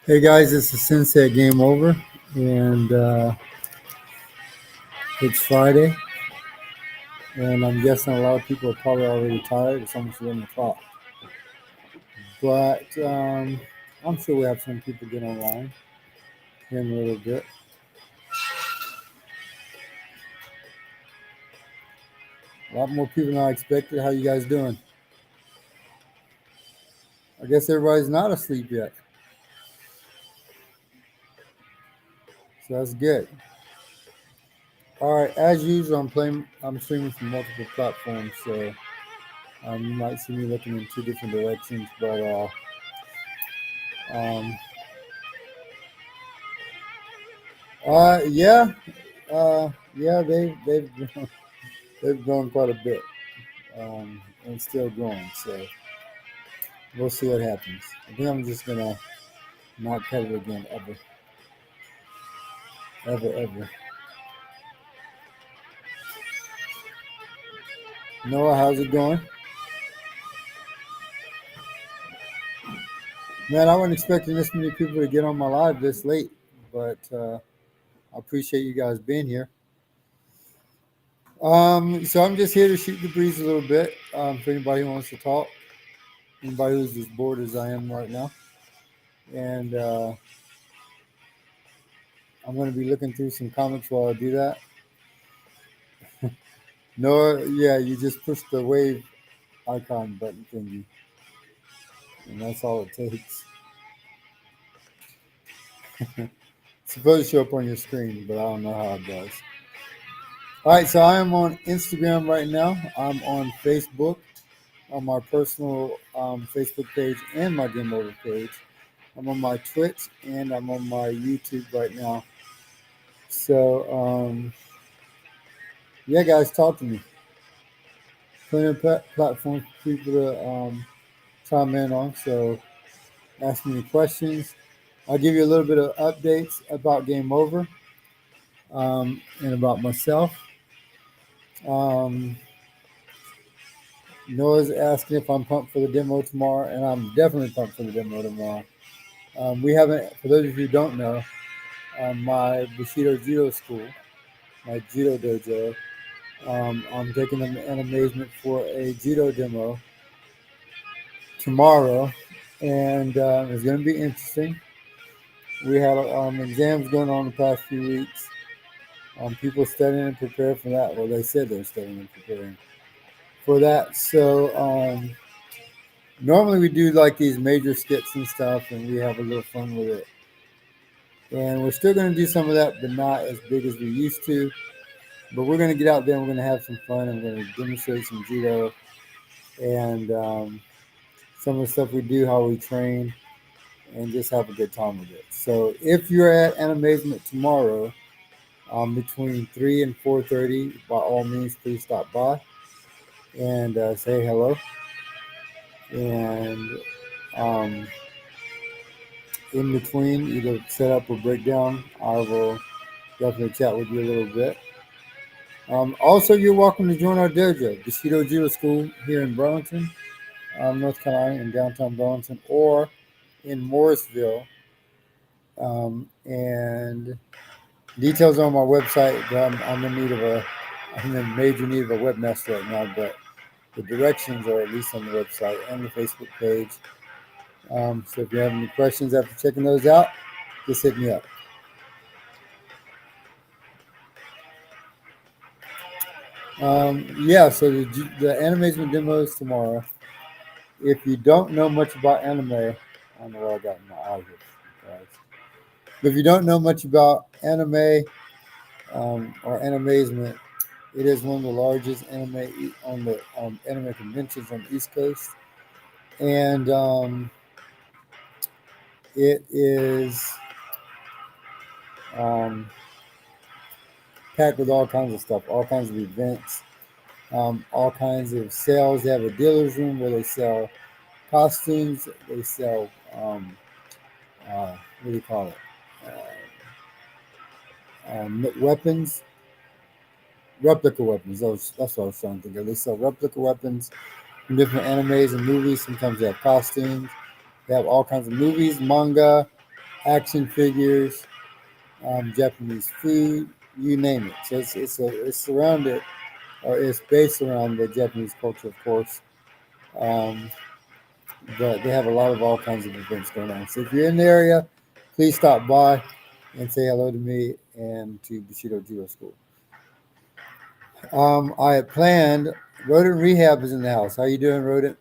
Hey guys, this is Sensei at Game Over, and it's Friday, and I'm guessing a lot of people are probably already tired. It's almost 11 o'clock, but I'm sure we have some people get online here in a little bit. A lot more people than I expected. How you guys doing? I guess everybody's not asleep yet, so that's good. All right, as usual, I'm streaming from multiple platforms, so you might see me looking in two different directions, but um, yeah, yeah, they've grown quite a bit, and still growing. So we'll see what happens. I think I'm just gonna not cut it again ever, ever, ever. Noah, how's it going? Man, I wasn't expecting this many people to get on my live this late, but I appreciate you guys being here. So I'm just here to shoot the breeze a little bit. For anybody who wants to talk, anybody who's as bored as I am right now, and I'm going to be looking through some comics while I do that. No, yeah, you just push the wave icon button thingy, and that's all it takes. It's supposed to show up on your screen, but I don't know how it does. All right, so I am on Instagram right now. I'm on Facebook, on my personal Facebook page and my Game Over page. I'm on my Twitch and I'm on my YouTube right now. So, yeah, guys, talk to me. Plenty of platforms for people to chime in on. So, ask me any questions. I'll give you a little bit of updates about Game Over and about myself. Um, Noah's asking if I'm pumped for the demo tomorrow, and I'm definitely pumped for the demo tomorrow. We haven't, for those of you who don't know, my Bushido Judo School, my Judo Dojo, I'm taking them in amazement for a Judo demo tomorrow, and it's going to be interesting. We had exams going on the past few weeks. People studying and preparing for that. Well, they said they're studying and preparing for that. So normally we do like these major skits and stuff, and we have a little fun with it. And we're still going to do some of that, but not as big as we used to. But we're going to get out there and we're going to have some fun. And we're going to demonstrate some judo and some of the stuff we do, how we train, and just have a good time with it. So if you're at Animazement tomorrow, between 3 and 4:30, by all means, please stop by and say hello. And um, in between, either set up or breakdown, I will definitely chat with you a little bit. Also, you're welcome to join our dojo, Bushido Judo School here in Burlington, North Carolina, in downtown Burlington, or in Morrisville. And details on my website. I'm in major need of a webmaster right now, but the directions are at least on the website and the Facebook page. So if you have any questions after checking those out, just hit me up. Yeah, so the animation demo is tomorrow. If you don't know much about anime, I don't know what I got in my eye here, guys. But if you don't know much about anime or animazement, it is one of the largest anime on the anime conventions on the East Coast, and it is um, packed with all kinds of stuff, all kinds of events, all kinds of sales. They have a dealer's room where they sell costumes. They sell what do you call it? Weapons, replica weapons. That's what I was trying to think of. They sell replica weapons from different animes and movies. Sometimes they have costumes. They have all kinds of movies, manga, action figures, Japanese food, you name it. So it's surrounded, or it's based around the Japanese culture, of course. Um, but they have a lot of all kinds of events going on. So if you're in the area, please stop by and say hello to me and to Bushido Judo School. I had planned. Rodent Rehab is in the house. How you doing, Rodent?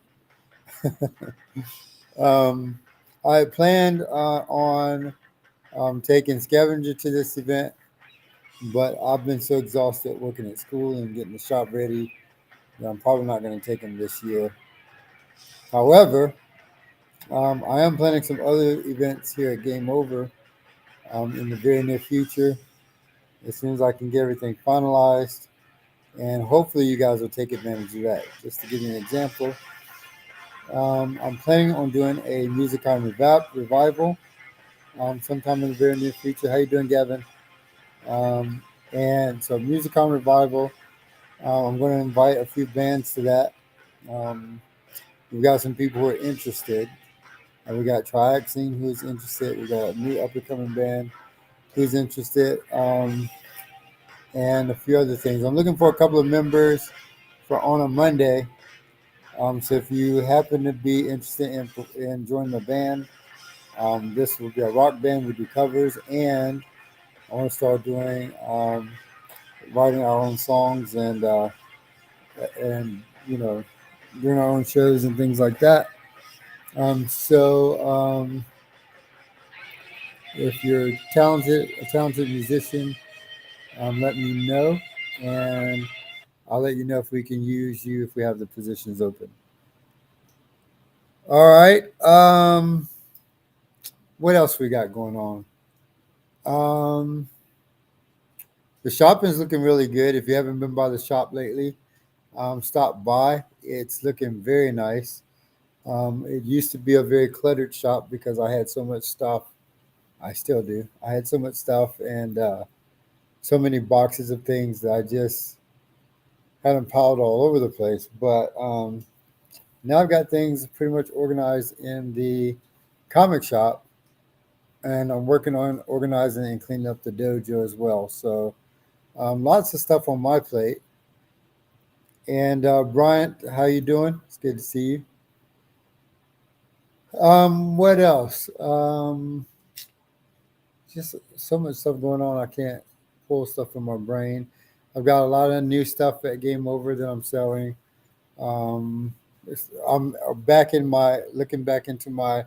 um, I had planned on taking Scavenger to this event, but I've been so exhausted working at school and getting the shop ready that I'm probably not going to take him this year. However, I am planning some other events here at Game Over in the very near future, as soon as I can get everything finalized. And hopefully, you guys will take advantage of that. Just to give you an example, I'm planning on doing a Musicon revival sometime in the very near future. How you doing, Gavin? Um, and so, Musicon revival. I'm going to invite a few bands to that. Um, we've got some people who are interested. We got Triaxine who's interested. We got a new up and coming band who's interested, and a few other things. I'm looking for a couple of members for on a Monday. So if you happen to be interested in joining the band, this will be a rock band. We do covers, and I want to start doing writing our own songs and doing our own shows and things like that. So if you're a talented musician, let me know, and I'll let you know if we can use you if we have the positions open. All right. What else we got going on? Um, the shopping is looking really good. If you haven't been by the shop lately, stop by. It's looking very nice. It used to be a very cluttered shop because I had so much stuff. I still do. I had so much stuff and so many boxes of things that I just had them piled all over the place. But now I've got things pretty much organized in the comic shop, and I'm working on organizing and cleaning up the dojo as well. So lots of stuff on my plate. And Bryant, how you doing? It's good to see you. What else? Just so much stuff going on. I can't pull stuff from my brain. I've got a lot of new stuff at Game Over that I'm selling. I'm back in my looking back into my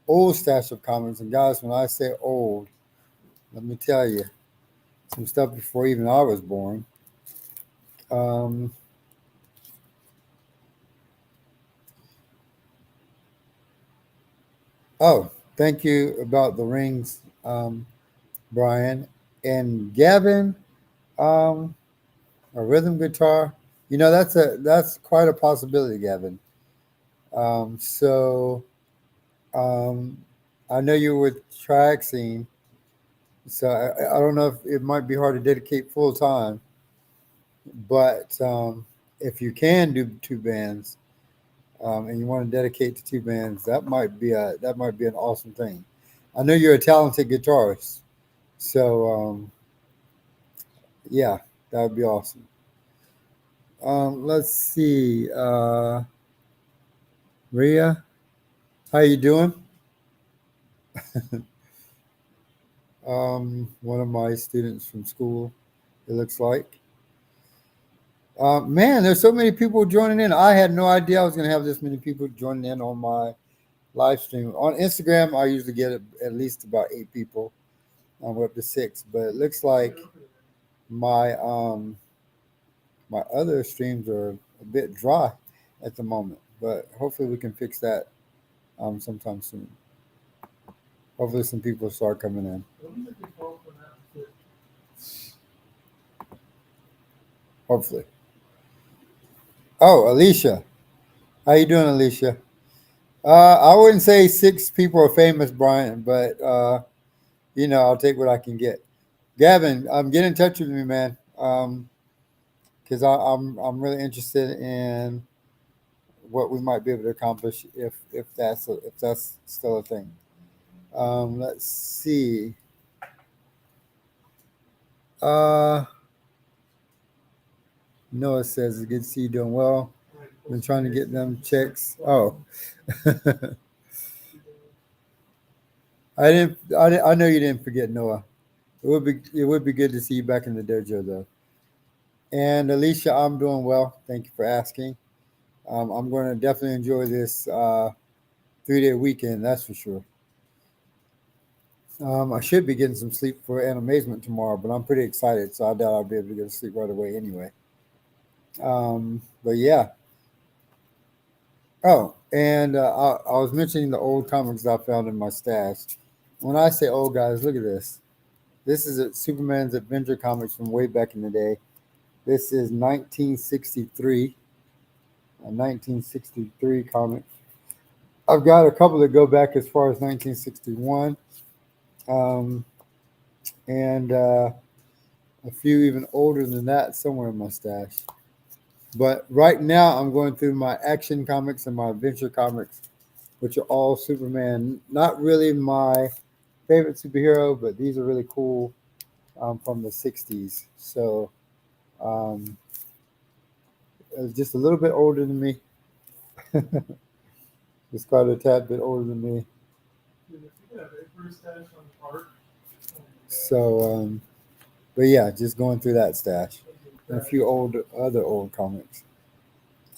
old stash of comics. And guys, when I say old, let me tell you, some stuff before even I was born. Um, oh, thank you about the rings, Brian and Gavin. Um, a rhythm guitar. That's quite a possibility, Gavin. So um, I know you're with Traxine, so I don't know if it might be hard to dedicate full time, but if you can do two bands and you want to dedicate to two bands, that might be an awesome thing. I know you're a talented guitarist, so yeah, that would be awesome. Let's see, Ria, how you doing? One of my students from school. It looks like. Man, there's so many people joining in. I had no idea I was going to have this many people joining in on my live stream. On Instagram, I usually get at least about 8 people. We're up to 6, but it looks like my my other streams are a bit dry at the moment. But hopefully, we can fix that sometime soon. Hopefully, some people start coming in. Hopefully. Oh, Alicia, how you doing, Alicia? I wouldn't say 6 people are famous, Brian, but I'll take what I can get. Gavin, get in touch with me, man, because I'm really interested in what we might be able to accomplish if that's still a thing. Let's see. Uh, Noah says it's good to see you doing well. Been trying to get them checks. Oh, I know you didn't forget Noah. It would be good to see you back in the dojo though. And Alicia, I'm doing well. Thank you for asking. I'm going to definitely enjoy this 3-day weekend. That's for sure. I should be getting some sleep for Animazement tomorrow, but I'm pretty excited, so I doubt I'll be able to get to sleep right away anyway. But yeah. Oh, and I was mentioning the old comics I found in my stash. When I say old, guys, look at this. This is Superman's Adventure comics from way back in the day. This is 1963, a 1963 comic. I've got a couple that go back as far as 1961, um, and a few even older than that somewhere in my stash. But right now, I'm going through my action comics and my adventure comics, which are all Superman. Not really my favorite superhero, but these are really cool from the 60s. So um, just a little bit older than me. Just quite a tad bit older than me. So, but yeah, just going through that stash. And a few other old comics.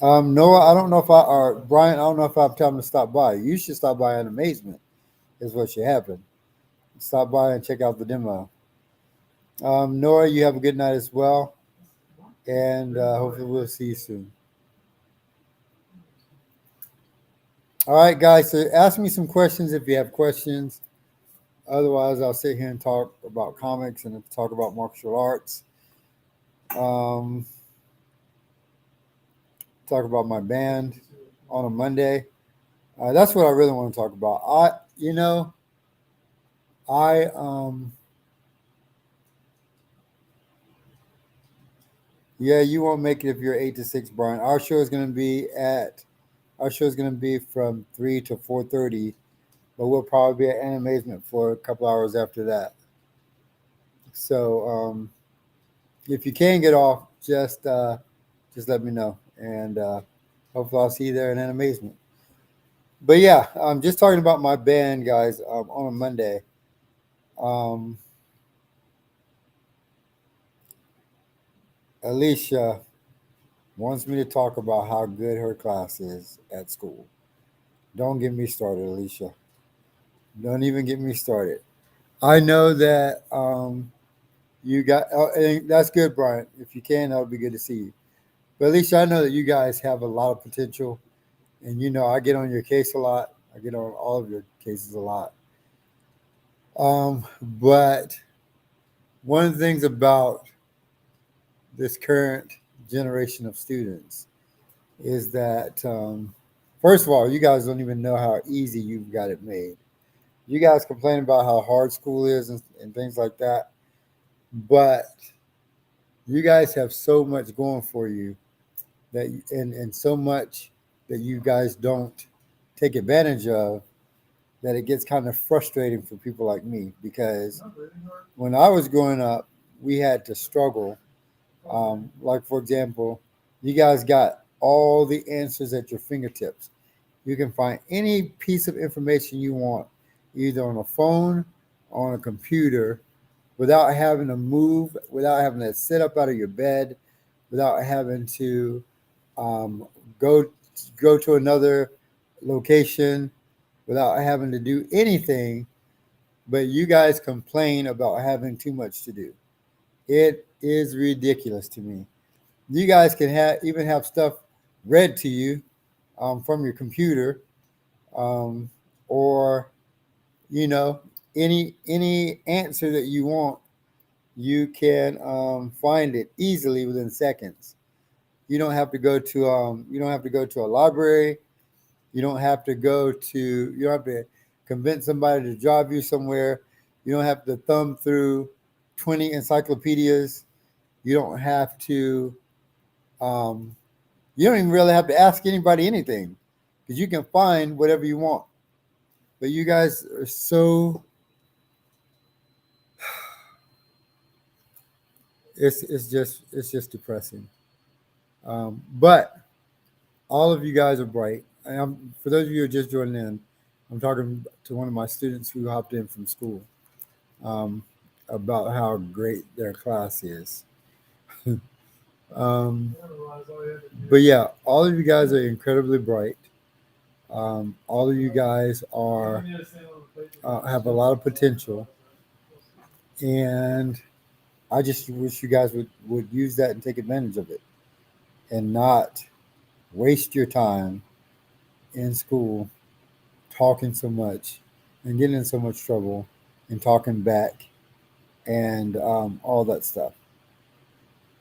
Noah, I don't know if I or Brian, I don't know if I have time to stop by. You should stop by at Amazement, is what should happen. Stop by and check out the demo. Nora, you have a good night as well, and hopefully we'll see you soon. All right, guys. So ask me some questions if you have questions. Otherwise, I'll sit here and talk about comics and talk about martial arts. Um, talk about my band on a Monday. That's what I really want to talk about. I yeah, you won't make it if you're 8 to 6, Brian. Our show is gonna be from 3 to 4:30, but we'll probably be at Animazement for a couple hours after that. So if you can get off, just let me know, and hopefully I'll see you there in Animazement. But yeah, I'm just talking about my band, guys. On a Monday, um, Alicia wants me to talk about how good her class is at school. Don't get me started, Alicia. Don't even get me started. I know that you got, and that's good, Brian. If you can, that would be good to see you. But Alicia, I know that you guys have a lot of potential, and I get on your case a lot. I get on all of your cases a lot. But one of the things about this current generation of students is that, first of all, you guys don't even know how easy you've got it made. You guys complain about how hard school is and things like that, but you guys have so much going for you and so much that you guys don't take advantage of that it gets kind of frustrating for people like me because when I was growing up, we had to struggle. Like, for example, you guys got all the answers at your fingertips. You can find any piece of information you want, either on a phone or on a computer, without having to move, without having to sit up out of your bed, without having to um, go go to another location, without having to do anything. But you guys complain about having too much to do. It is ridiculous to me. You guys can even have stuff read to you from your computer, um, or you know any answer that you want. You can find it easily within seconds. You don't have to go to a library. You don't have to convince somebody to drive you somewhere. You don't have to thumb through 20 encyclopedias. You don't have to um, you don't even really have to ask anybody anything because you can find whatever you want. But you guys are so it's just depressing. But all of you guys are bright. And for those of you who are just joining in, I'm talking to one of my students who hopped in from school um, about how great their class is. um, but yeah, all of you guys are incredibly bright. All of you guys are have a lot of potential, and I just wish you guys would use that and take advantage of it, and not waste your time in school talking so much and getting in so much trouble and talking back and all that stuff.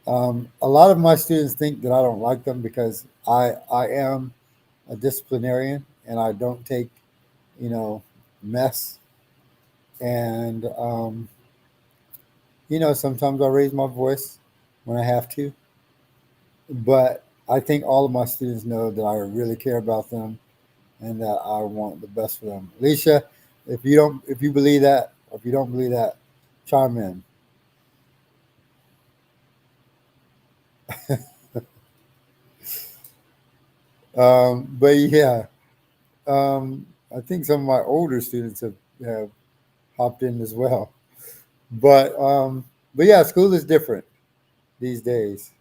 A lot of my students think that I don't like them because I am a disciplinarian and I don't take, you know, mess. And, sometimes I raise my voice when I have to. But I think all of my students know that I really care about them and that I want the best for them. Alicia, if you believe that, or if you don't believe that, chime in. But yeah, I think some of my older students have hopped in as well. But but yeah, school is different these days.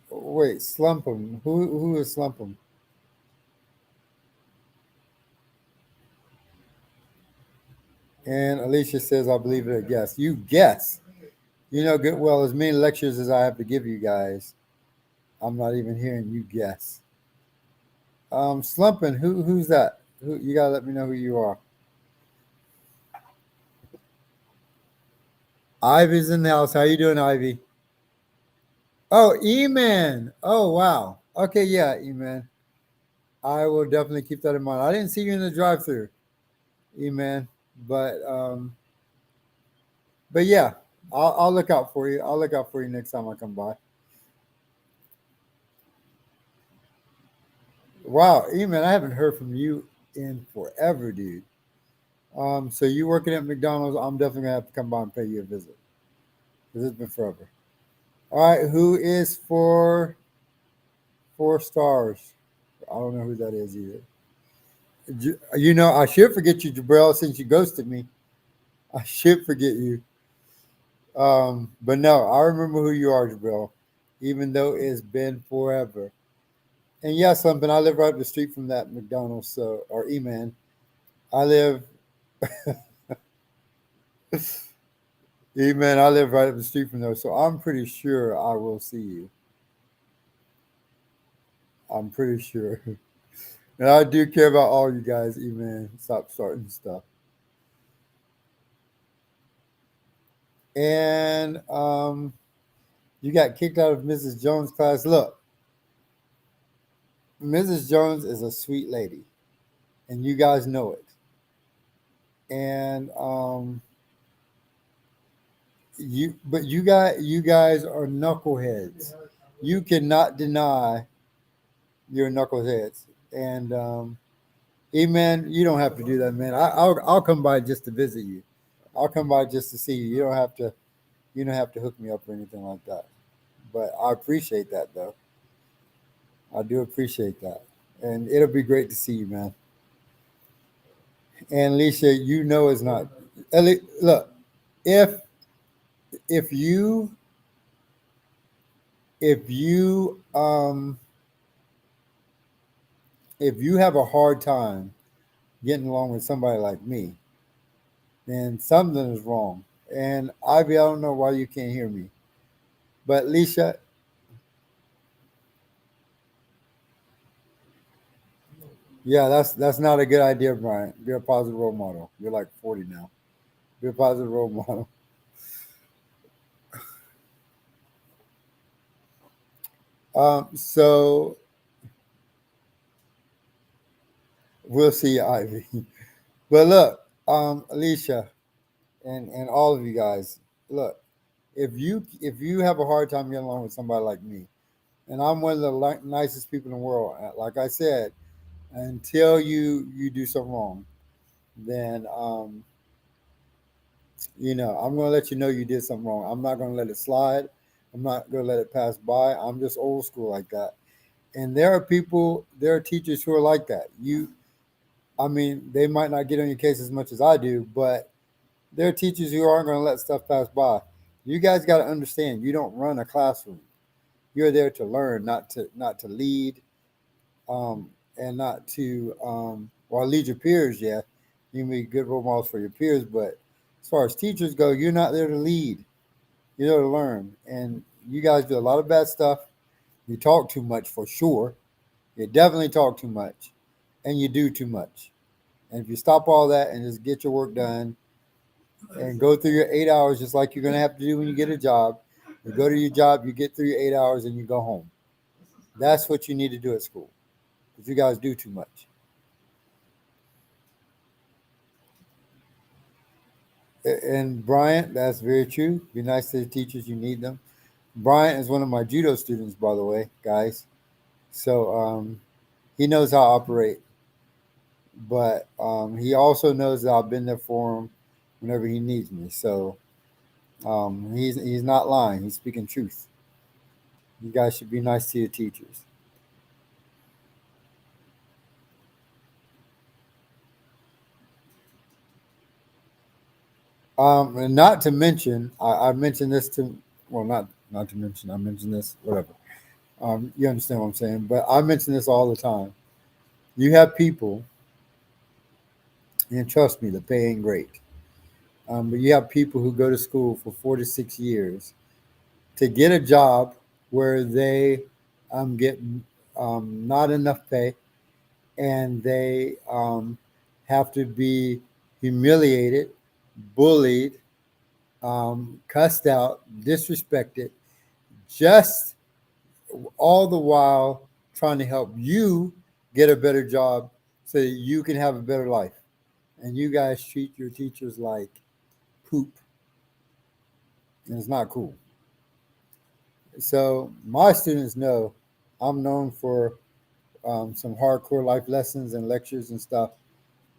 Wait, slump 'em. Who is slump 'em? And Alicia says, I believe it. Yes, you guess. You know good well as many lectures as I have to give you guys. I'm not even hearing you guess. Slumping. Who's that? Who you gotta let me know who you are. Ivy's in the house. How you doing, Ivy? Oh, E-Man. Oh, wow. Okay, yeah, E-Man. I will definitely keep that in mind. I didn't see you in the drive-through, E-Man, but but yeah, I'll look out for you. I'll look out for you next time I come by. Wow, E-Man, I haven't heard from you in forever, dude. So you working at McDonald's? I'm definitely gonna have to come by and pay you a visit because it's been forever. All right, who is for 4 stars? I don't know who that is either. I should forget you, Jabril, since you ghosted me. I should forget you. But no, I remember who you are, Jabril, even though it's been forever. And yes, something I live right up the street from that McDonald's, so or E-Man. I live E-Man, I live right up the street from there, so I'm pretty sure I will see you. I'm pretty sure. And I do care about all you guys, E-Man. Stop starting stuff. And you got kicked out of Mrs. Jones' class. Look, Mrs. Jones is a sweet lady, and you guys know it. And you guys are knuckleheads. You cannot deny you're knuckleheads. And hey man, you don't have to do that, man. I'll come by just to visit you. I'll come by just to see you. You don't have to hook me up or anything like that. But I appreciate that though. I do appreciate that. And it'll be great to see you, man. And Alicia, you know it's not. Look, if if you if you if you have a hard time getting along with somebody like me, then something is wrong. And Ivy, I don't know why you can't hear me, but Alicia, yeah, that's not a good idea, Brian. Be a positive role model. You're like 40 now. Be a positive role model. So we'll see, Ivy. But look, Alicia, and all of you guys, look, if you have a hard time getting along with somebody like me, and I'm one of the nicest people in the world, like I said, until you do something wrong. Then I'm going to let you know you did something wrong. I'm not going to let it slide. I'm not going to let it pass by. I'm just old school like that. And there are teachers who are like that. I mean, they might not get on your case as much as I do, but there are teachers who aren't going to let stuff pass by. You guys got to understand, you don't run a classroom. You're there to learn, not to lead, and not to well lead your peers. Yeah, you can be good role models for your peers, but as far as teachers go, you're not there to lead. You're there to learn, and you guys do a lot of bad stuff. You talk too much for sure. You definitely talk too much, and you do too much. And if you stop all that and just get your work done and go through your 8 hours, just like you're going to have to do when you get a job, you go to your job, you get through your 8 hours, and you go home. That's what you need to do at school because you guys do too much. And Bryant, that's very true. Be nice to the teachers. You need them. Bryant is one of my judo students, by the way, guys. So he knows how to operate, but he also knows that I've been there for him whenever he needs me. So he's not lying. He's speaking truth. You guys should be nice to your teachers. And not to mention, I mentioned this to, well, not to mention, I mentioned this, whatever. You understand what I'm saying? But I mention this all the time. You have people, and trust me, the pay ain't great. But you have people who go to school for 4 to 6 years to get a job where they get not enough pay and they have to be humiliated, bullied, cussed out, disrespected, just all the while trying to help you get a better job so that you can have a better life. And you guys treat your teachers like poop, and it's not cool. So my students know I'm known for some hardcore life lessons and lectures and stuff.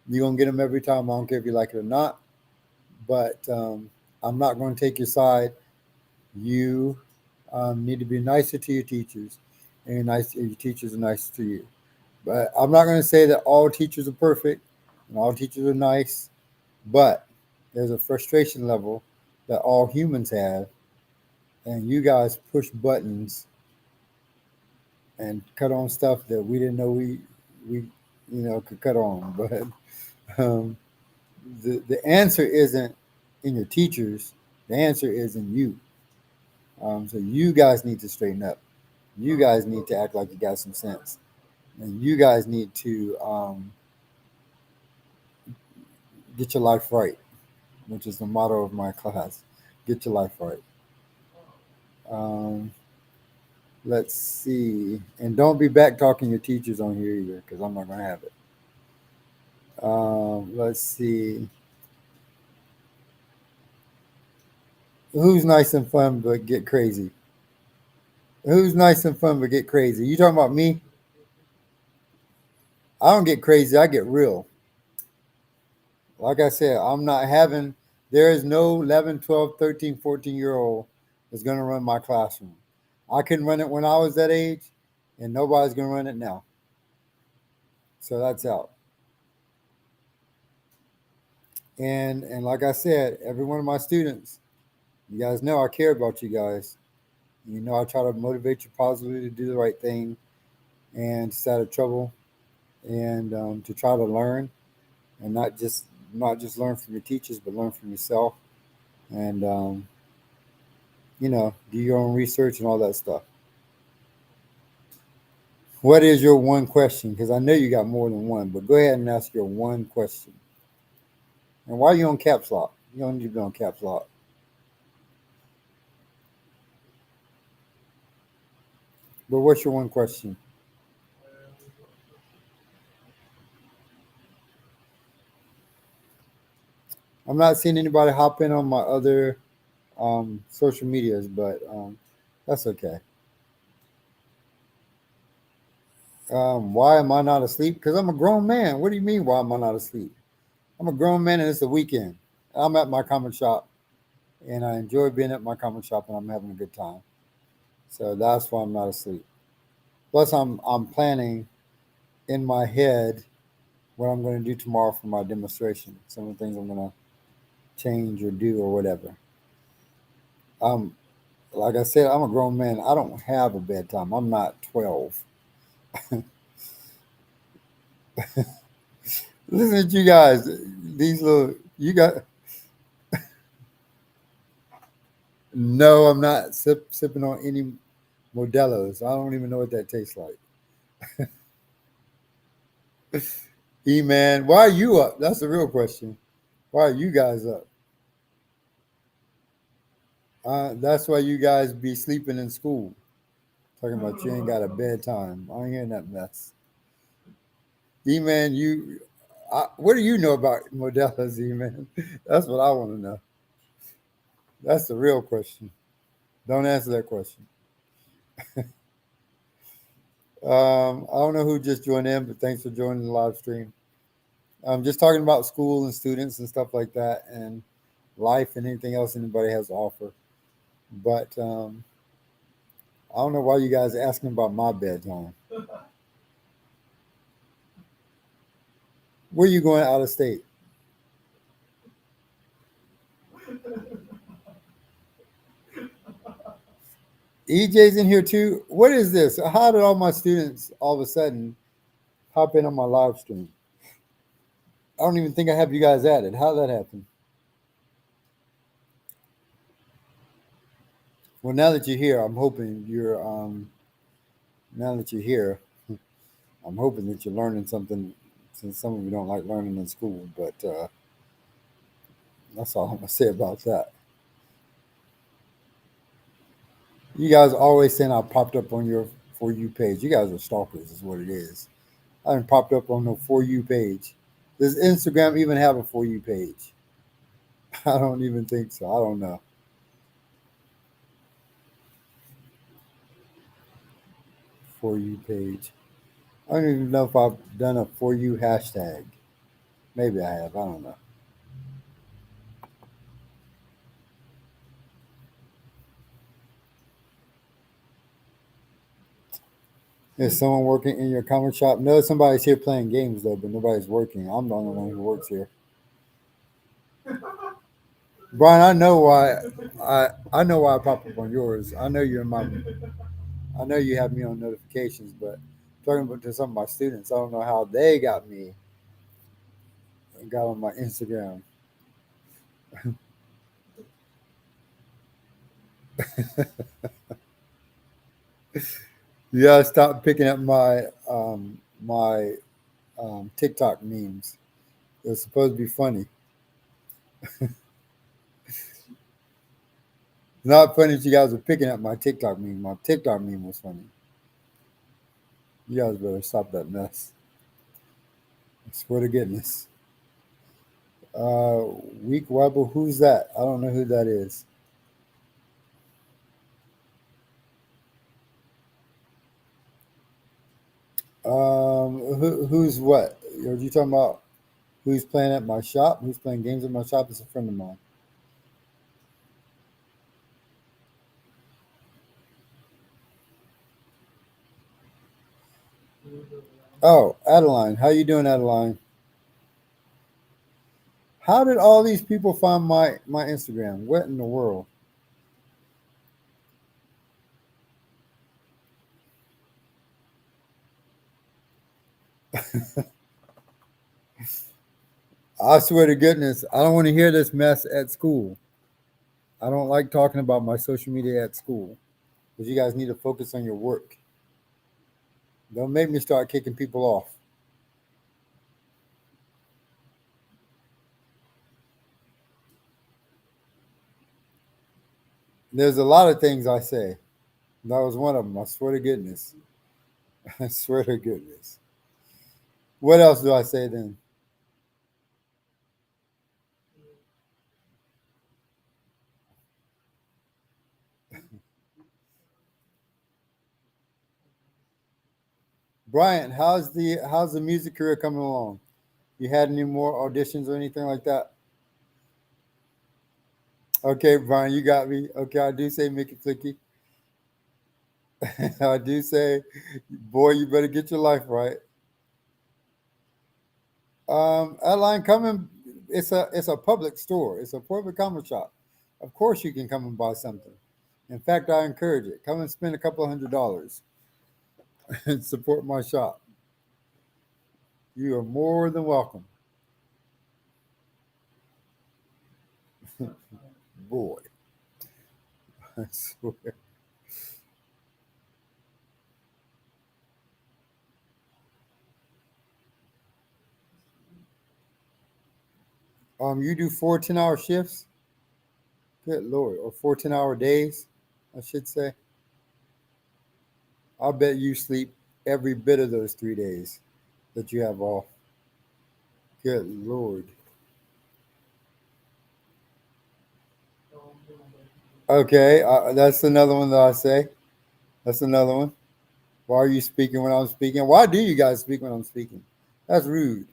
You're gonna get them every time. I don't care if you like it or not. But I'm not going to take your side. You need to be nicer to your teachers, and your teachers are nice to you. But I'm not going to say that all teachers are perfect and all teachers are nice. But there's a frustration level that all humans have, and you guys push buttons and cut on stuff that we didn't know we could cut on. But the answer isn't in your teachers. The answer is in you. So you guys need to straighten up. You guys need to act like you got some sense, and you guys need to get your life right, which is the motto of my class. Get your life right. Um, let's see, and don't be back talking your teachers on here either, because I'm not gonna have it. Let's see. Who's nice and fun but get crazy? Who's nice and fun but get crazy? You talking about me? I don't get crazy. I get real. Like I said, I'm not having, there is no 11, 12, 13, 14-year old that's going to run my classroom. I couldn't run it when I was that age, and nobody's going to run it now. So that's out. And like I said, every one of my students, you guys know I care about you guys. You know I try to motivate you positively to do the right thing and stay out of trouble and to try to learn and not just learn from your teachers, but learn from yourself and do your own research and all that stuff. What is your one question? Because I know you got more than one, but go ahead and ask your one question. And why are you on caps lock? You don't need to be on caps lock. But what's your one question? I'm not seeing anybody hop in on my other social medias, but that's okay. Why am I not asleep? Because I'm a grown man. What do you mean, why am I not asleep? I'm a grown man and it's the weekend. I'm at my comic shop and I enjoy being at my comic shop and I'm having a good time. So that's why I'm not asleep. Plus, I'm planning in my head what I'm going to do tomorrow for my demonstration. Some of the things I'm going to change or do or whatever. Um, like I said, I'm a grown man. I don't have a bedtime. I'm not 12. Listen to you guys. These little you got. No, I'm not sipping on any Modelo's. I don't even know what that tastes like. E man, why are you up? That's the real question. Why are you guys up? That's why you guys be sleeping in school. Talking about you ain't got a bedtime. I ain't hearing that mess. E man, what do you know about Modelo's, E man? That's what I want to know. That's the real question. Don't answer that question. I don't know who just joined in, but thanks for joining the live stream. I'm just talking about school and students and stuff like that, and life and anything else anybody has to offer. But I don't know why you guys are asking about my bedtime. Where are you going out of state? EJ's in here too. What is this? How did all my students all of a sudden hop in on my live stream? I don't even think I have you guys added. How did that happen? Well, now that you're here, I'm hoping you're now that you're here, I'm hoping that you're learning something since some of you don't like learning in school, but that's all I'm gonna say about that. You guys always saying I popped up on your For You page. You guys are stalkers, is what it is. I haven't popped up on the For You page. Does Instagram even have a For You page? I don't even think so. I don't know. For You page. I don't even know if I've done a For You hashtag. Maybe I have. I don't know. Is someone working in your comic shop? No, somebody's here playing games though, but nobody's working. I'm the only one who works here. Brian, I know why. I know why I pop up on yours. I know you're in my. I know you have me on notifications, but talking about to some of my students, I don't know how they got me. Got on my Instagram. You gotta stop picking up my TikTok memes. They're supposed to be funny. It's not funny that you guys are picking up my TikTok meme. My TikTok meme was funny. You guys better stop that mess. I swear to goodness. Uh, Weak Webble, who's that? I don't know who that is. Who's what? Are you talking about who's playing at my shop? Who's playing games at my shop? It's a friend of mine. Oh, Adeline. How you doing, Adeline? How did all these people find my Instagram? What in the world? I swear to goodness, I don't want to hear this mess at school. I don't like talking about my social media at school because you guys need to focus on your work. Don't make me start kicking people off. There's a lot of things I say. That was one of them. I swear to goodness. I swear to goodness. What else do I say then? Brian, how's the music career coming along? You had any more auditions or anything like that? Okay, Brian, you got me. Okay, I do say Mickey Flicky. I do say, boy, you better get your life right. Adeline, come in. It's a public store. It's a public comic shop. Of course, you can come and buy something. In fact, I encourage it. Come and spend a couple of $100 and support my shop. You are more than welcome, boy. I swear. You do 14-hour shifts. Good lord, or 14-hour days, I should say. I bet you sleep every bit of those 3 days that you have off. Good lord. Okay, that's another one that I say. That's another one. Why are you speaking when I'm speaking? Why do you guys speak when I'm speaking? That's rude.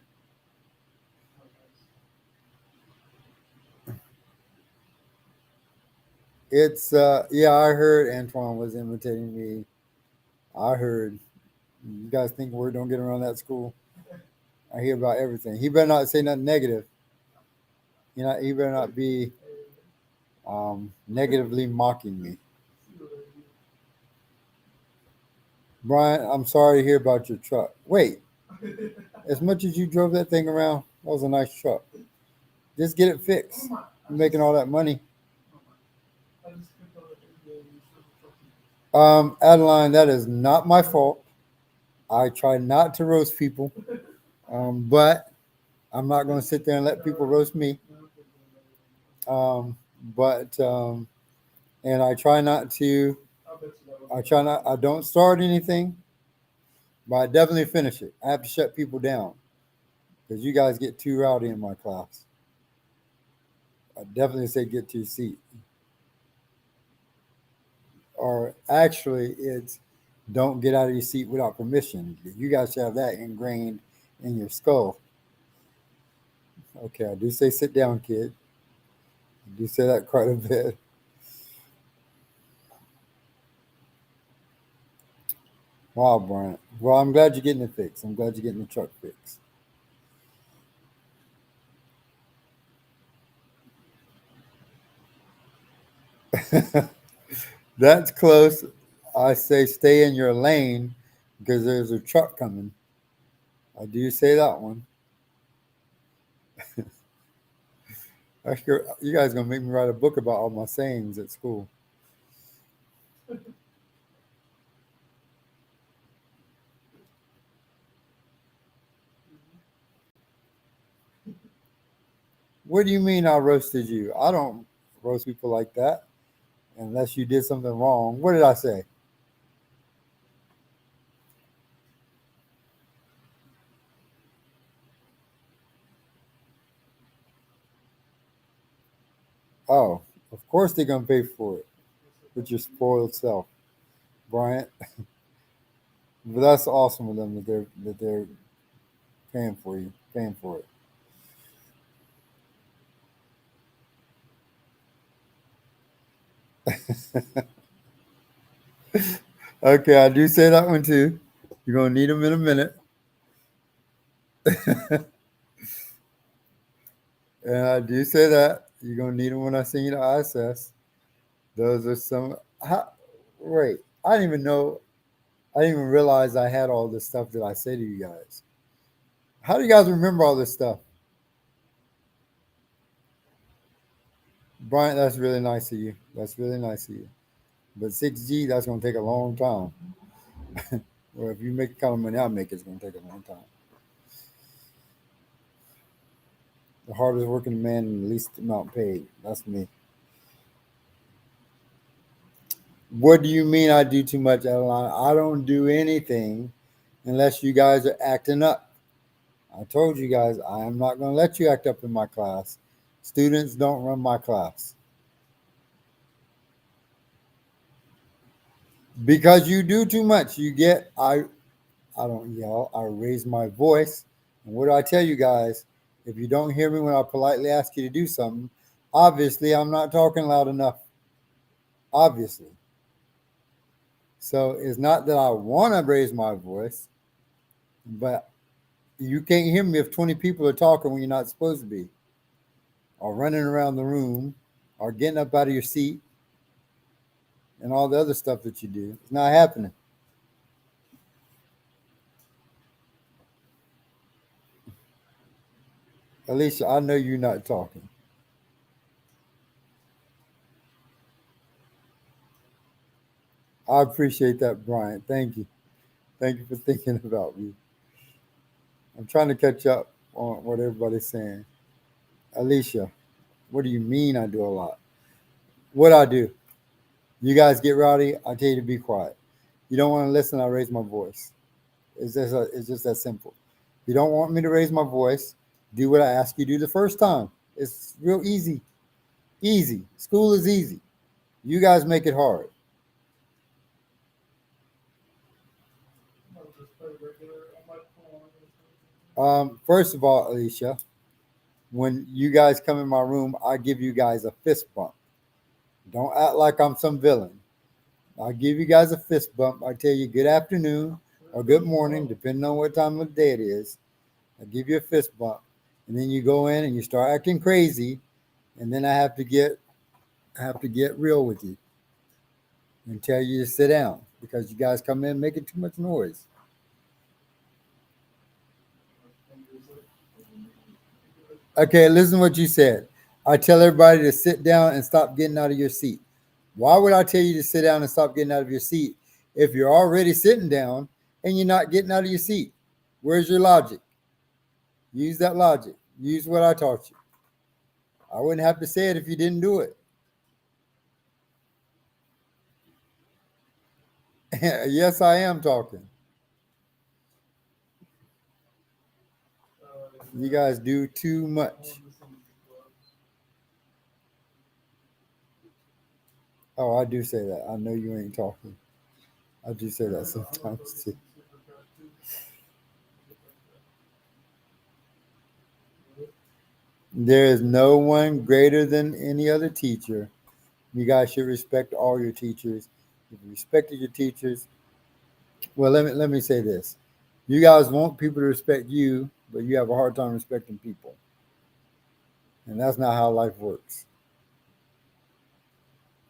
It's yeah, I heard Antoine was imitating me. I heard. You guys think word don't get around that school? I hear about everything. He better not say nothing negative. He better not be negatively mocking me. Brian, I'm sorry to hear about your truck. Wait, as much as you drove that thing around, that was a nice truck. Just get it fixed. You're making all that money. Adeline, that is not my fault. I try not to roast people, but I'm not going to sit there and let people roast me. But and I try not to. I try not. I don't start anything, but I definitely finish it. I have to shut people down because you guys get too rowdy in my class. I definitely say get to your seat. Or actually, it's don't get out of your seat without permission. You guys should have that ingrained in your skull. Okay, I do say sit down, kid. I do say that quite a bit. Wow, Brian. Well, I'm glad you're getting it fixed. I'm glad you're getting the truck fixed. That's close. I say stay in your lane because there's a truck coming. I do say that one. Actually, you guys gonna make me write a book about all my sayings at school. What do you mean I roasted you? I don't roast people like that unless you did something wrong. What did I say? Oh, of course they're gonna pay for it with your spoiled self, Bryant. But that's awesome of them that they're paying for you, paying for it. Okay, I do say that one too. You're gonna need them in a minute, and I do say that you're gonna need them when I send you the ISS. Those are some. How, wait, I didn't even know. I didn't even realize I had all this stuff that I say to you guys. How do you guys remember all this stuff, Bryant? That's really nice of you. That's really nice of you. But 6G, that's gonna take a long time. Or if you make the kind of money I make, it's gonna take a long time. The hardest working man and the least amount paid. That's me. What do you mean I do too much, Adeline? I don't do anything unless you guys are acting up. I told you guys I am not going to let you act up in my class. Students don't run my class because you do too much. You get I don't yell. I raise my voice. And what do I tell you guys? If you don't hear me when I politely ask you to do something, obviously I'm not talking loud enough. Obviously. So it's not that I want to raise my voice, but you can't hear me if 20 people are talking when you're not supposed to be, or running around the room, or getting up out of your seat, and all the other stuff that you do. It's not happening. Alicia, I know you're not talking. I appreciate that, Brian. Thank you. Thank you for thinking about me. I'm trying to catch up on what everybody's saying. Alicia, what do you mean I do a lot? What I do? You guys get rowdy, I tell you to be quiet. You don't want to listen, I raise my voice. It's just that simple. You don't want me to raise my voice, do what I ask you to do the first time. It's real easy. Easy. School is easy. You guys make it hard. First of all, Alicia, when you guys come in my room, I give you guys a fist bump. Don't act like I'm some villain. I give you guys a fist bump. I tell you good afternoon or good morning, depending on what time of the day it is. I give you a fist bump, and then you go in and you start acting crazy, and then I have to get real with you and tell you to sit down because you guys come in making too much noise. Okay, listen to what you said. I tell everybody to sit down and stop getting out of your seat. Why would I tell you to sit down and stop getting out of your seat if you're already sitting down and you're not getting out of your seat? Where's your logic? Use that logic. Use what I taught you. I wouldn't have to say it if you didn't do it. Yes, I am talking. You guys do too much. Oh, I do say that. I know you ain't talking. I do say that sometimes too. There is no one greater than any other teacher. You guys should respect all your teachers. If you respected your teachers, well, let me say this. You guys want people to respect you, but you have a hard time respecting people. And that's not how life works.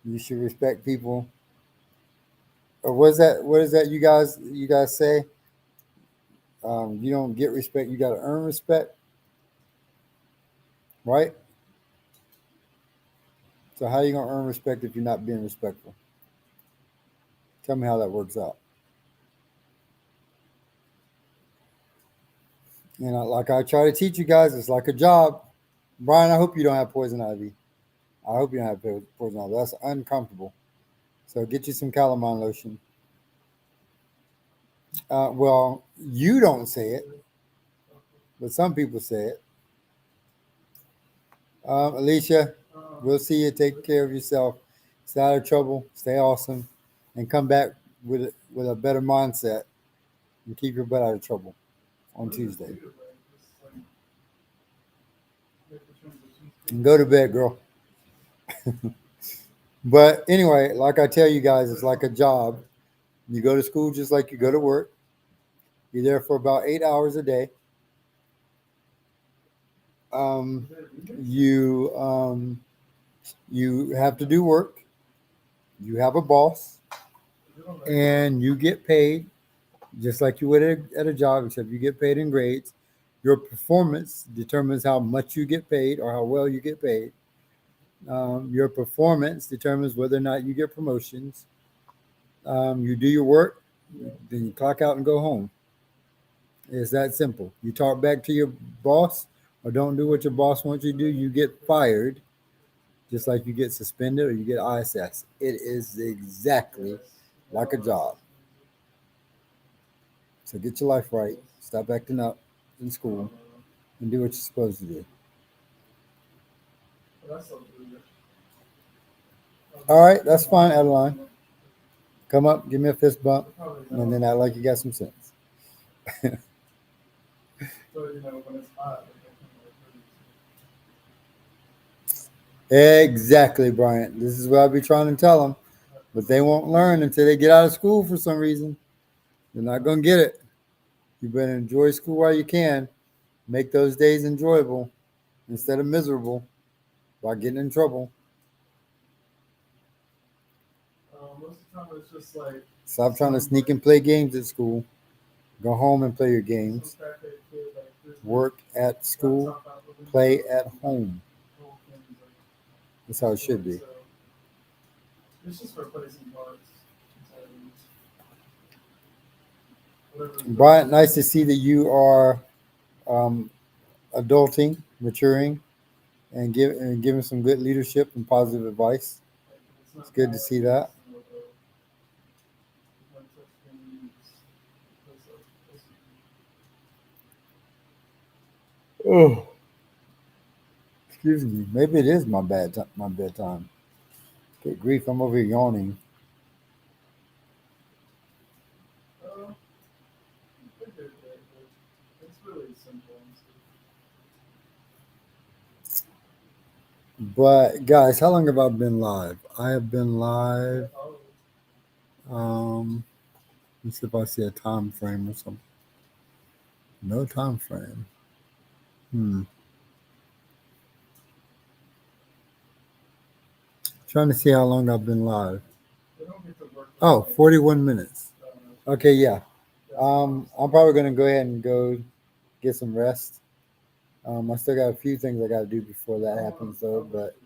You should respect people. Or what is that you guys say? You don't get respect, you gotta earn respect, right? So how are you gonna earn respect if you're not being respectful? Tell me how that works out. Like I try to teach you guys, it's like a job. Brian, I hope you don't have poison ivy. I hope you don't have poison ivy. That's uncomfortable. So get you some calamine lotion. Well, you don't say it, but some people say it. Alicia, we'll see you. Take care of yourself. Stay out of trouble. Stay awesome, and come back with a better mindset and keep your butt out of trouble on Tuesday. And go to bed, girl. But anyway, like I tell you guys, it's like a job. You go to school just like you go to work. You're there for about 8 hours a day. Um, you have to do work. You have a boss, and you get paid just like you would at a job, except you get paid in grades. Your performance determines how much you get paid or how well you get paid. Your performance determines whether or not you get promotions. You do your work, then you clock out and go home. It's that simple. You talk back to your boss or don't do what your boss wants you to do, you get fired, just like you get suspended or you get ISS. It is exactly like a job. So get your life right. Stop acting up in school and do what you're supposed to do. All right, that's fine, Adeline. Come up, give me a fist bump, and then act like you got some sense. Exactly, Bryant. This is what I be trying to tell them, but they won't learn until they get out of school for some reason. They're not gonna get it. You better enjoy school while you can. Make those days enjoyable instead of miserable by getting in trouble. Stop trying to sneak and play games at school. Go home and play your games. Work at school, play at home. That's how it should be. Bryant, nice to see that you are um, adulting, maturing, and giving some good leadership and positive advice. It's good to see that. Oh, excuse me. Maybe it is my bedtime. Good grief! I'm over here yawning. But guys, how long have I been live? I have been live. Um, let's see if I see a time frame or something. No time frame. Hmm. Trying to see how long I've been live. Oh, 41 minutes. Okay, yeah. I'm probably gonna go ahead and go get some rest. I still got a few things I got to do before that happens, though. But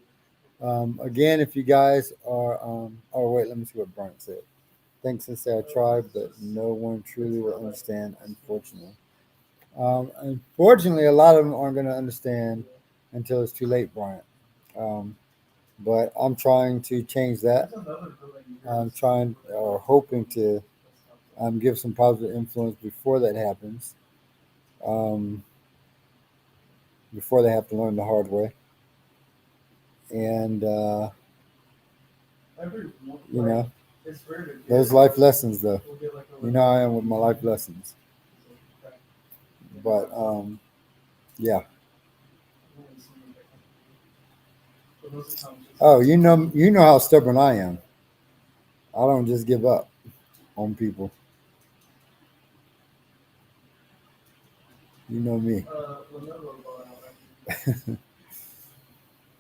again, if you guys are, oh wait, let me see what Brian said. Thanks, Sensei. I tried, but no one truly will understand. Unfortunately, unfortunately, a lot of them aren't going to understand until it's too late, Brian. Um, but I'm trying to change that. I'm trying or hoping to give some positive influence before that happens. Um, before they have to learn the hard way, and you know, those life lessons, though. You know, I am with my life lessons. But yeah. Oh, you know how stubborn I am. I don't just give up on people. You know me.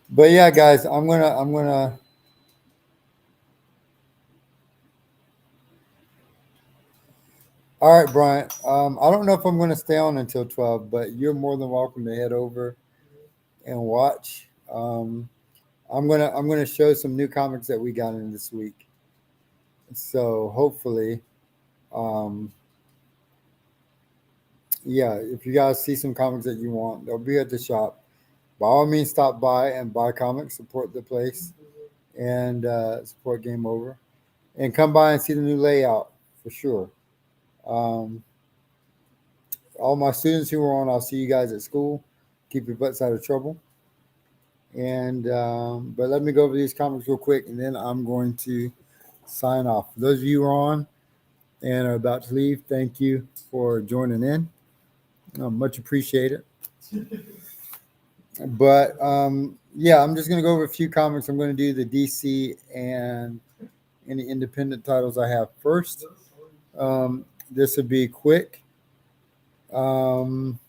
But yeah, guys, I'm gonna. All right, Brian. I don't know if I'm gonna stay on until 12, but you're more than welcome to head over and watch. I'm gonna show some new comics that we got in this week. So hopefully, um, yeah, if you guys see some comics that you want, they'll be at the shop. By all means, stop by and buy comics, support the place, and support Game Over, and come by and see the new layout for sure. Um, all my students who are on, I'll see you guys at school. Keep your butts out of trouble. And but let me go over these comics real quick, and then I'm going to sign off. For those of you who are on and are about to leave, thank you for joining in. Much appreciated. But yeah, I'm just going to go over a few comics. I'm going to do the DC and any independent titles I have first. This would be quick. Um,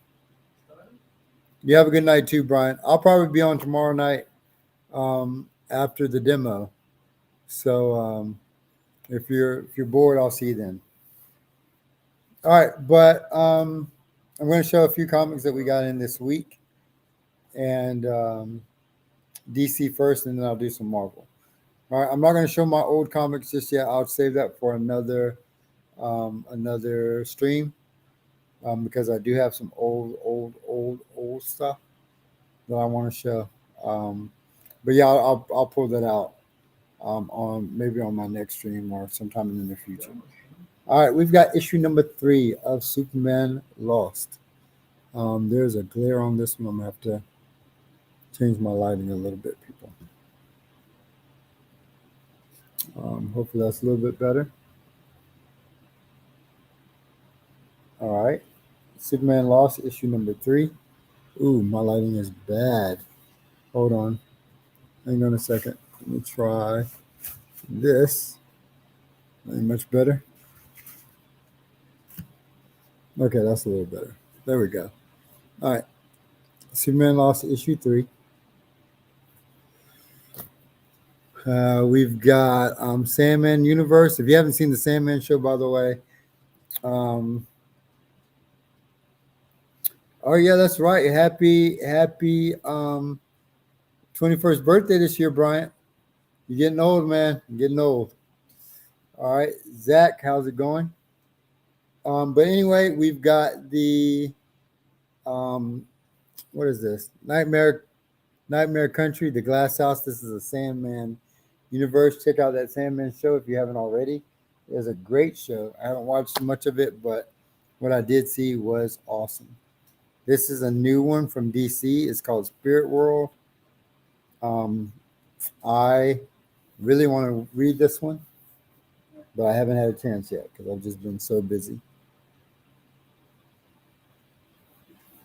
you have a good night too, Brian. I'll probably be on tomorrow night after the demo. So if you're bored, I'll see you then. All right, but I'm going to show a few comics that we got in this week, and DC first, and then I'll do some Marvel. All right, I'm not going to show my old comics just yet. I'll save that for another stream because I do have some old stuff that I want to show. Um, but yeah, I'll pull that out on maybe on my next stream or sometime in the near future. All right, we've got issue number 3 of Superman Lost. There's a glare on this one. I'm gonna have to change my lighting a little bit, people. Hopefully that's a little bit better. All right. Superman Lost, issue number 3. Ooh, my lighting is bad. Hold on. Hang on a second. Let me try this. Ain't much better. Okay, that's a little better. There we go. All right. Superman Lost, issue 3. We've got Sandman Universe. If you haven't seen the Sandman show, by the way, um, oh yeah, that's right. Happy 21st birthday this year, Bryant. You're getting old, man. You're getting old. All right, Zach, how's it going? But anyway, we've got the um, what is this? Nightmare Country, The Glass House. This is a Sandman universe. Check out that Sandman show if you haven't already. It was a great show. I haven't watched much of it, but what I did see was awesome. This is a new one from DC. It's called Spirit World. I really want to read this one, but I haven't had a chance yet because I've just been so busy.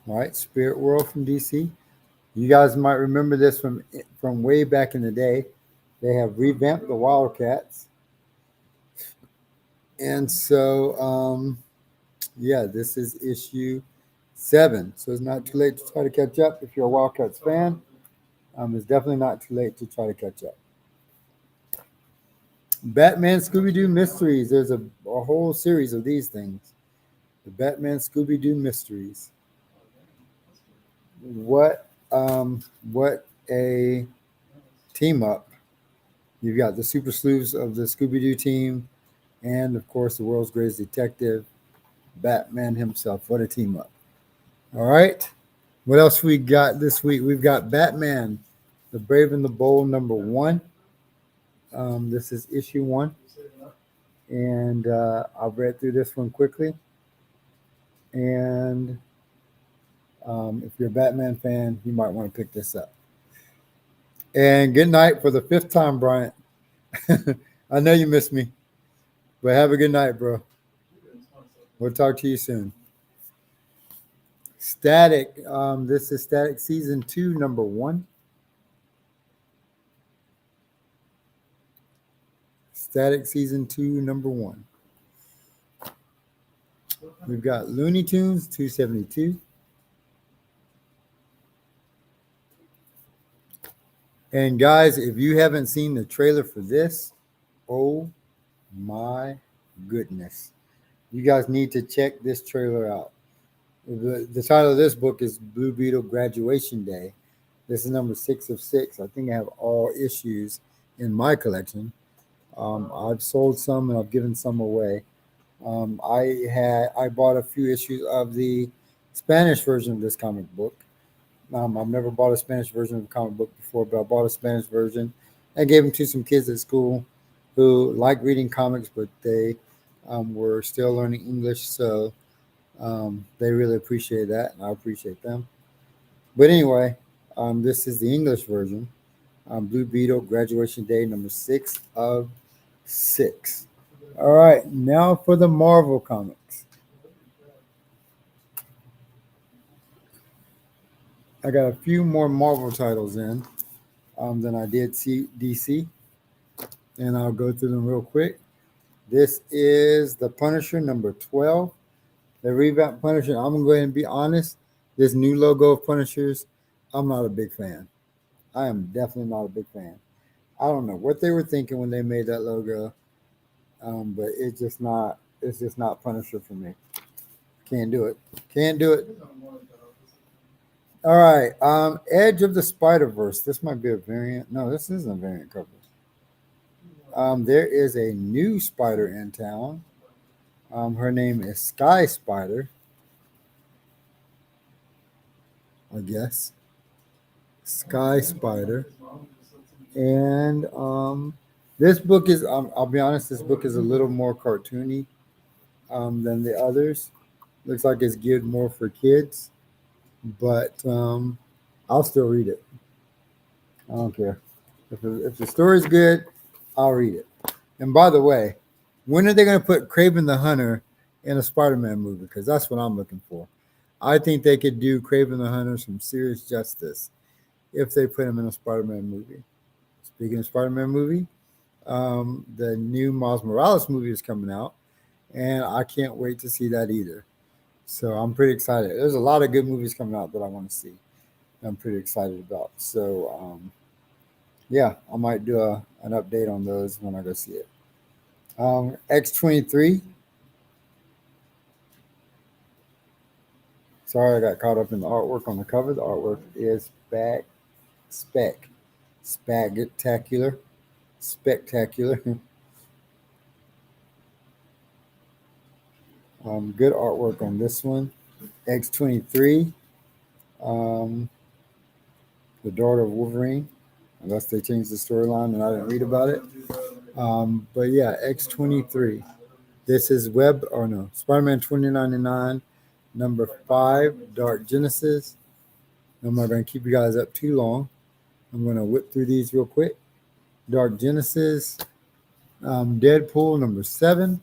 All right, Spirit World from DC. You guys might remember this from way back in the day. They have revamped the Wildcats, and so yeah, this is issue 7. So it's not too late to try to catch up if you're a Wildcats fan. It's definitely not too late to try to catch up. Batman Scooby-Doo Mysteries. There's a whole series of these things. The Batman Scooby-Doo Mysteries. What a team up. You've got the super sleuths of the Scooby-Doo team and, of course, the world's greatest detective, Batman himself. What a team up. All right. What else we got this week? We've got Batman, The Brave and the Bold, number 1. This is issue 1. And I've read through this one quickly. And if you're a Batman fan, you might want to pick this up. And good night for the 5th time, Bryant. I know you miss me, but have a good night, bro. We'll talk to you soon. Static. This is Static Season 2, number 1. Static Season 2, number 1. We've got Looney Tunes 272. And guys, if you haven't seen the trailer for this, oh my goodness. You guys need to check this trailer out. The title of this book is Blue Beetle Graduation Day. This is number 6 of 6. I think I have all issues in my collection. I've sold some and I've given some away. I bought a few issues of the Spanish version of this comic book. I've never bought a Spanish version of a comic book before, but I bought a Spanish version and gave them to some kids at school who like reading comics, but they were still learning English, so they really appreciate that, and I appreciate them. But anyway, this is the English version. Blue Beetle Graduation Day, number 6 of 6. All right, now for the Marvel comics. I got a few more Marvel titles in than I did DC, and I'll go through them real quick. This is the Punisher, number 12. The revamped Punisher. I'm going to go ahead and be honest. This new logo of Punishers, I'm not a big fan. I am definitely not a big fan. I don't know what they were thinking when they made that logo, but it's just not Punisher for me. Can't do it. Can't do it. All right. Edge of the Spider-Verse. This might be a variant. No, this isn't a variant cover. There is a new spider in town. Her name is Sky Spider, I guess. Sky Spider. And this book is, I'll be honest, this book is a little more cartoony than the others. Looks like it's geared more for kids, but I'll still read it. I don't care. If the story's good, I'll read it. And by the way, when are they going to put Kraven the Hunter in a Spider-Man movie, because that's what I'm looking for. I think they could do Kraven the Hunter some serious justice if they put him in a Spider-Man movie. Speaking of Spider-Man movie, the new Miles Morales movie is coming out, and I can't wait to see that either. So I'm pretty excited. There's a lot of good movies coming out that I want to see. I'm pretty excited about. So yeah, I might do an update on those when I go see it. X-23. Sorry, I got caught up in the artwork on the cover. The artwork is spectacular, spectacular. Good artwork on this one. X-23, um, the daughter of Wolverine, unless they changed the storyline and I didn't read about it. But yeah, X-23. This is Spider-Man 2099, number 5, Dark Genesis. I'm not going to keep you guys up too long. I'm going to whip through these real quick. Dark Genesis, Deadpool, number 7.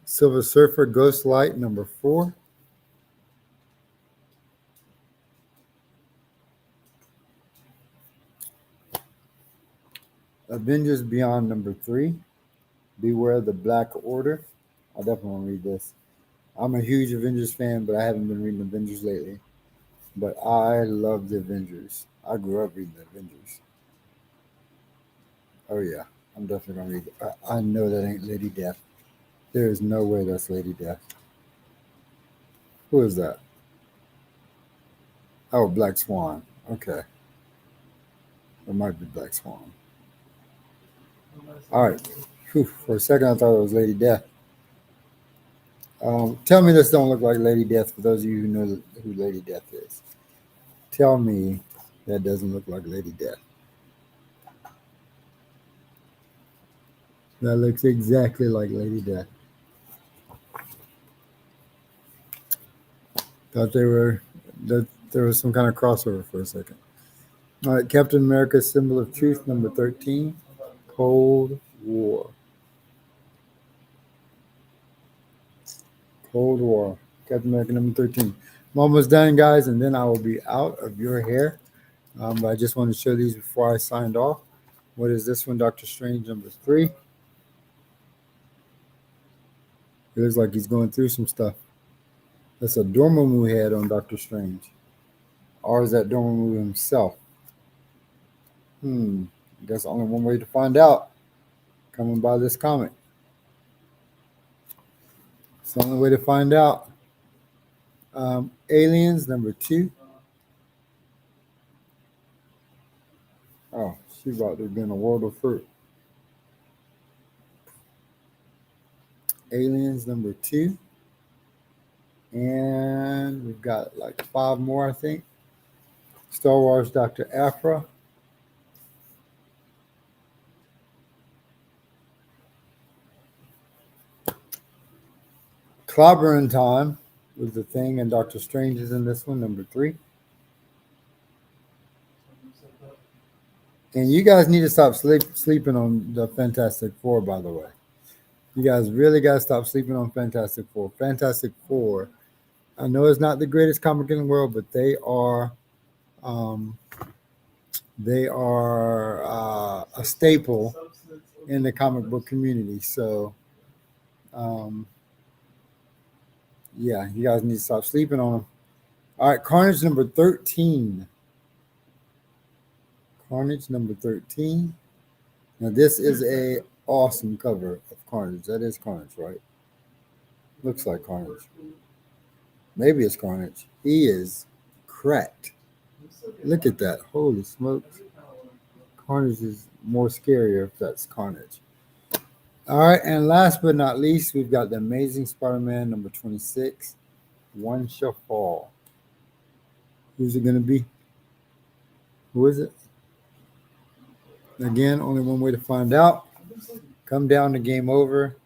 Silver Surfer, Ghost Light, number 4. Avengers Beyond, number 3. Beware the Black Order. I definitely want to read this. I'm a huge Avengers fan, but I haven't been reading Avengers lately. But I love the Avengers. I grew up reading the Avengers. Oh yeah, I'm definitely gonna read it. I know that ain't Lady Death. There is no way that's Lady Death. Who is that? Oh, Black Swan. Okay, it might be Black Swan. All right. Whew, for a second, I thought it was Lady Death. Tell me this don't look like Lady Death for those of you who know who Lady Death is. Tell me that doesn't look like Lady Death. That looks exactly like Lady Death. Thought that there was some kind of crossover for a second. All right, Captain America: Symbol of Truth, number 13, Cold War. Cold War, Captain America number 13. I'm almost done, guys, and then I will be out of your hair. But I just want to show these before I signed off. What is this one? Doctor Strange number 3. It looks like he's going through some stuff. That's a Dormammu head on Doctor Strange. Or is that Dormammu himself? I guess only one way to find out. Coming by this comic. It's the only way to find out. Aliens number 2. Oh, she's about to be in a world of fruit. Aliens number 2. And we've got like 5 more, I think. Star Wars Dr. Aphra. Clobbering Time was the thing, and Doctor Strange is in this one, number 3. And you guys need to stop sleeping on the Fantastic Four, by the way. You guys really got to stop sleeping on Fantastic Four. Fantastic Four, I know it's not the greatest comic in the world, but they are a staple in the comic book community. So, yeah, you guys need to stop sleeping on them. All right, Carnage number 13. Carnage number 13. Now, this is a awesome cover of Carnage. That is Carnage, right? Looks like Carnage. Maybe it's Carnage. He is cracked. Look at that. Holy smokes. Carnage is more scarier if that's Carnage. All right, and last but not least, we've got the Amazing Spider-Man number 26. One Shall Fall. Who's it going to be? Who is it? Again, only one way to find out. Come down to Game Over.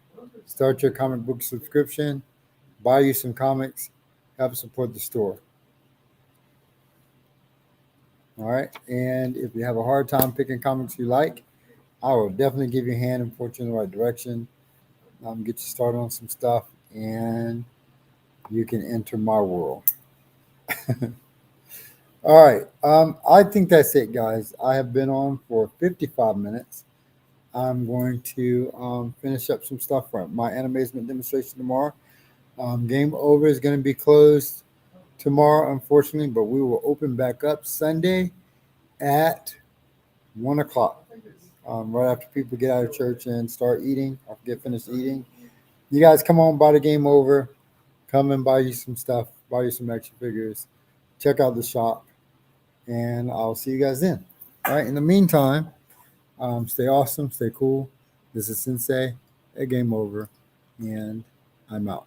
Start your comic book subscription. Buy you some comics. Help support the store. All right. And if you have a hard time picking comics you like, I will definitely give you a hand and point you in the right direction. Get you started on some stuff, and you can enter my world. All right. I think that's it, guys. I have been on for 55 minutes. I'm going to finish up some stuff for my animation demonstration tomorrow. Game Over is going to be closed tomorrow, unfortunately, but we will open back up Sunday at 1 o'clock. Right after people get out of church and start eating, or get finished eating. You guys come on by the Game Over. Come and buy you some stuff, buy you some action figures. Check out the shop, and I'll see you guys then. All right. In the meantime, stay awesome, stay cool. This is Sensei at Game Over, and I'm out.